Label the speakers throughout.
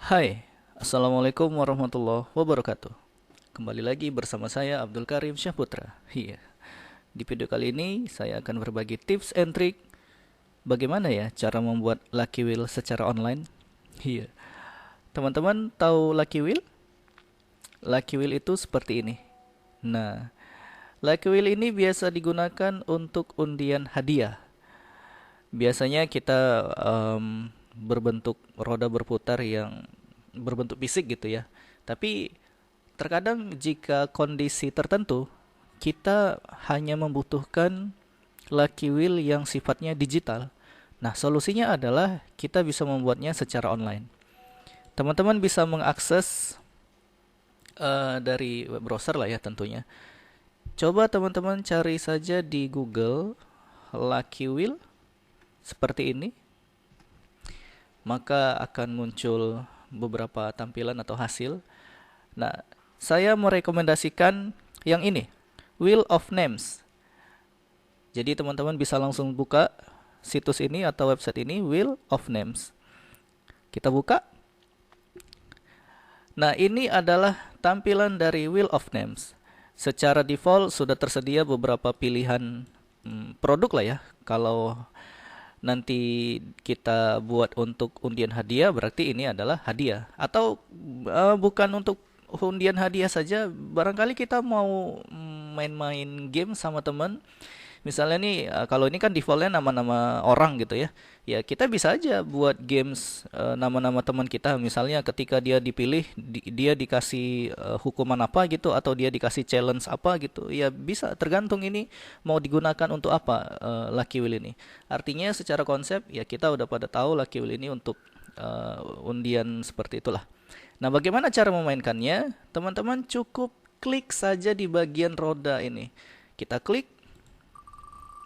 Speaker 1: Hai, Assalamualaikum warahmatullahi wabarakatuh. Kembali lagi bersama saya Abdul Karim Syahputra. Iya, di video kali ini saya akan berbagi tips and trick bagaimana ya cara membuat Lucky Wheel secara online. Iya, teman-teman tahu Lucky Wheel? Lucky Wheel itu seperti ini. Nah, Lucky Wheel ini biasa digunakan untuk undian hadiah. Biasanya kita berbentuk roda berputar yang berbentuk fisik gitu ya. Tapi terkadang jika kondisi tertentu, kita hanya membutuhkan lucky wheel yang sifatnya digital. Nah, solusinya adalah kita bisa membuatnya secara online. Teman-teman bisa mengakses dari web browser lah ya tentunya. Coba teman-teman cari saja di Google lucky wheel seperti ini, maka akan muncul beberapa tampilan atau hasil. Nah, saya merekomendasikan yang ini, Wheel of Names. Jadi teman-teman bisa langsung buka situs ini atau website ini, Wheel of Names. Kita buka. Nah, ini adalah tampilan dari Wheel of Names. Secara default sudah tersedia beberapa pilihan produk lah ya. Kalau nanti kita buat untuk undian hadiah, berarti ini adalah hadiah. Atau bukan untuk undian hadiah saja, barangkali kita mau main-main game sama teman. Misalnya nih, kalau ini kan defaultnya nama-nama orang gitu ya. Ya kita bisa aja buat games nama-nama teman kita. Misalnya ketika dia dipilih, dia dikasih hukuman apa gitu, atau dia dikasih challenge apa gitu. Ya bisa, tergantung ini mau digunakan untuk apa Lucky Wheel ini. Artinya secara konsep ya kita udah pada tahu Lucky Wheel ini untuk undian seperti itulah. Nah, bagaimana cara memainkannya? Teman-teman cukup klik saja di bagian roda ini. Kita klik.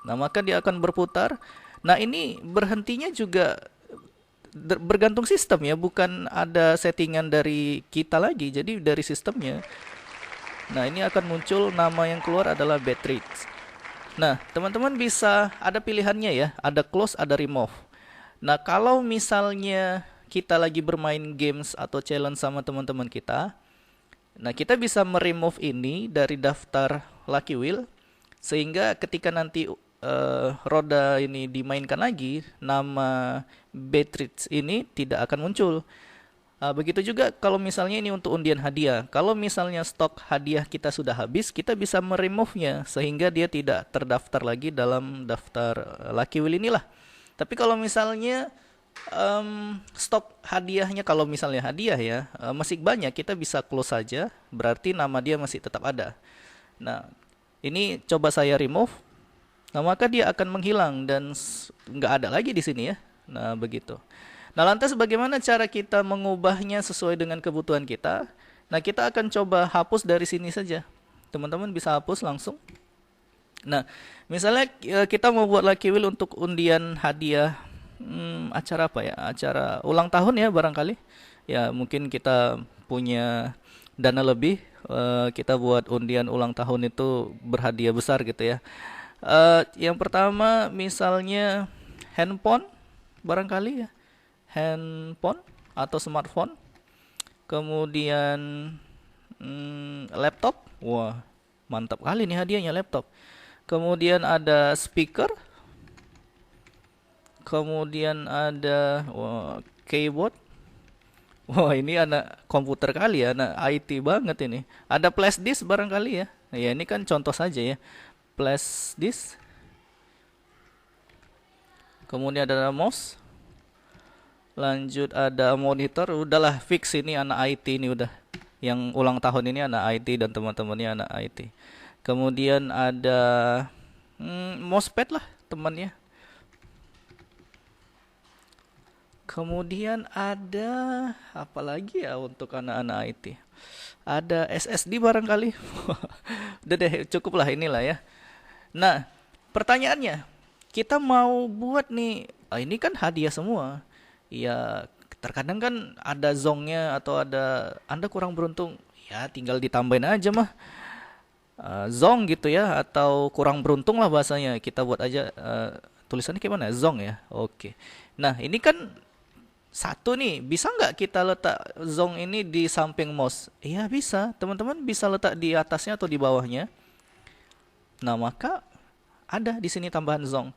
Speaker 1: Nah, maka dia akan berputar. Nah, ini berhentinya juga bergantung sistem ya, bukan ada settingan dari kita lagi. Jadi dari sistemnya. Nah, ini akan muncul nama yang keluar adalah battery. Nah, teman-teman bisa ada pilihannya ya, ada close, ada remove. Nah, kalau misalnya kita lagi bermain games atau challenge sama teman-teman kita, nah kita bisa meremove ini dari daftar Lucky Wheel, sehingga ketika nanti roda ini dimainkan lagi, nama Beatrix ini tidak akan muncul. Begitu juga kalau misalnya ini untuk undian hadiah. Kalau misalnya stok hadiah kita sudah habis, kita bisa meremove-nya sehingga dia tidak terdaftar lagi dalam daftar Lucky Wheel inilah. Tapi kalau misalnya stok hadiahnya, kalau misalnya hadiah ya masih banyak, kita bisa close saja, berarti nama dia masih tetap ada. Nah, ini coba saya remove. Nah, maka dia akan menghilang dan nggak ada lagi di sini ya. Nah, begitu. Nah, lantas bagaimana cara kita mengubahnya sesuai dengan kebutuhan kita? Nah, kita akan coba hapus dari sini saja. Teman-teman bisa hapus langsung. Nah, misalnya kita mau buat Lucky Wheel untuk undian hadiah, acara apa ya? Acara ulang tahun ya barangkali. Ya, mungkin kita punya dana lebih, kita buat undian ulang tahun itu berhadiah besar gitu ya. Yang pertama misalnya handphone barangkali ya, handphone atau smartphone. Kemudian laptop. Wah, mantap kali nih hadiahnya laptop. Kemudian ada speaker. Kemudian ada keyboard. Wah, ini anak komputer kali ya, anak IT banget ini. Ada flash disk barangkali ya. Nah, ya ini kan contoh saja ya. Flash disk. Kemudian ada mouse. Lanjut ada monitor. Udahlah fix, ini anak IT ini udah. Yang ulang tahun ini anak IT dan teman-temannya anak IT. Kemudian ada mousepad lah temannya. Kemudian ada apa lagi ya untuk anak-anak IT? Ada SSD barangkali. Udah deh, cukup lah inilah ya. Nah, pertanyaannya, kita mau buat nih, ini kan hadiah semua. Ya, terkadang kan ada zongnya atau ada Anda kurang beruntung, ya tinggal ditambahin aja mah. Zong gitu ya, atau kurang beruntung lah bahasanya. Kita buat aja tulisannya kayak mana? Zong ya. Oke. Nah, ini kan Satu nih, bisa nggak kita letak zong ini di samping mouse? Iya bisa, teman-teman bisa letak di atasnya atau di bawahnya. Nah maka ada di sini tambahan zong.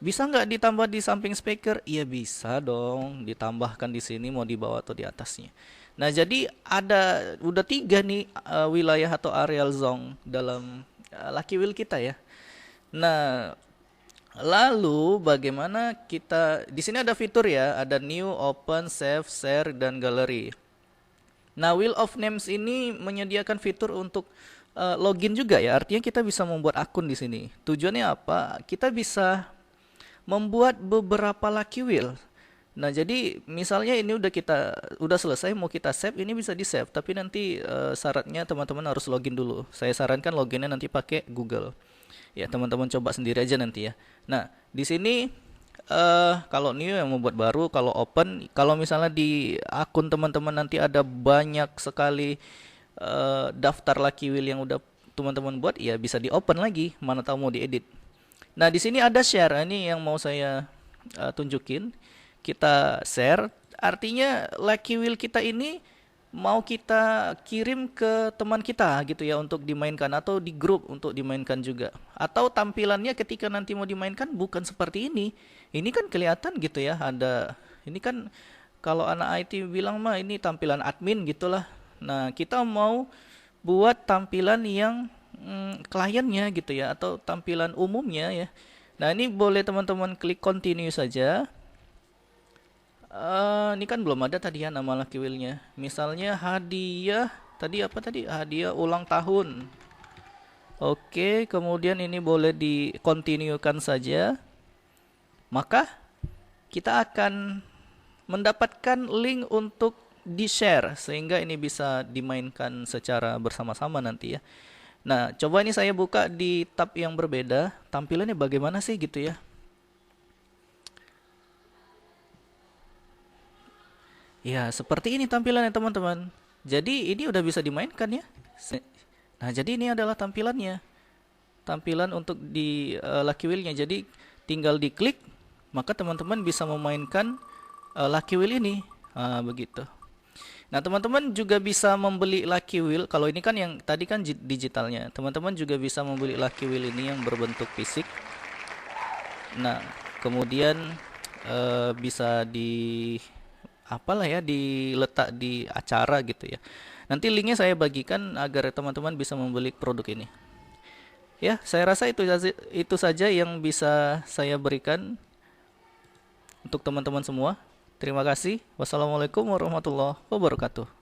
Speaker 1: Bisa nggak ditambah di samping speaker? Iya bisa dong, ditambahkan di sini mau di bawah atau di atasnya. Nah jadi ada udah tiga nih wilayah atau areal zong dalam Lucky Wheel kita ya. Nah lalu bagaimana kita di sini ada fitur ya, ada new, open, save, share dan gallery. Nah, Wheel of Names ini menyediakan fitur untuk login juga ya. Artinya kita bisa membuat akun di sini. Tujuannya apa? Kita bisa membuat beberapa Lucky Wheel. Nah, jadi misalnya ini udah selesai mau kita save, ini bisa di-save, tapi nanti syaratnya teman-teman harus login dulu. Saya sarankan loginnya nanti pakai Google. Ya, teman-teman coba sendiri aja nanti ya. Nah, di sini kalau new yang membuat baru, kalau open, kalau misalnya di akun teman-teman nanti ada banyak sekali daftar Lucky Wheel yang udah teman-teman buat, ya bisa di open lagi, mana tahu mau diedit. Nah, di sini ada share, ini yang mau saya tunjukin. Kita share, artinya Lucky Wheel kita ini mau kita kirim ke teman kita gitu ya untuk dimainkan atau di grup untuk dimainkan juga. Atau tampilannya ketika nanti mau dimainkan bukan seperti ini. Ini kan kelihatan gitu ya ada ini kan kalau anak IT bilang mah ini tampilan admin gitulah. Nah, kita mau buat tampilan yang kliennya gitu ya atau tampilan umumnya ya. Nah, ini boleh teman-teman klik continue saja. Ini kan belum ada tadi ya nama Lucky Wheel-nya. Misalnya hadiah, tadi apa tadi? Hadiah ulang tahun. Oke, kemudian ini boleh di-continuekan saja. Maka kita akan mendapatkan link untuk di-share sehingga ini bisa dimainkan secara bersama-sama nanti ya. Nah, coba ini saya buka di tab yang berbeda. Tampilannya bagaimana sih gitu ya? Ya, seperti ini tampilannya teman-teman. Jadi ini udah bisa dimainkan ya. Nah, jadi ini adalah tampilannya. Tampilan untuk di Lucky Wheel-nya. Jadi tinggal diklik, maka teman-teman bisa memainkan Lucky Wheel ini. Begitu. Nah, teman-teman juga bisa membeli Lucky Wheel. Kalau ini kan yang tadi kan digitalnya. Teman-teman juga bisa membeli Lucky Wheel ini yang berbentuk fisik. Nah, kemudian bisa apalah ya diletak di acara gitu ya. Nanti linknya saya bagikan agar teman-teman bisa membeli produk ini. Ya, saya rasa itu saja yang bisa saya berikan untuk teman-teman semua. Terima kasih. Wassalamualaikum warahmatullahi wabarakatuh.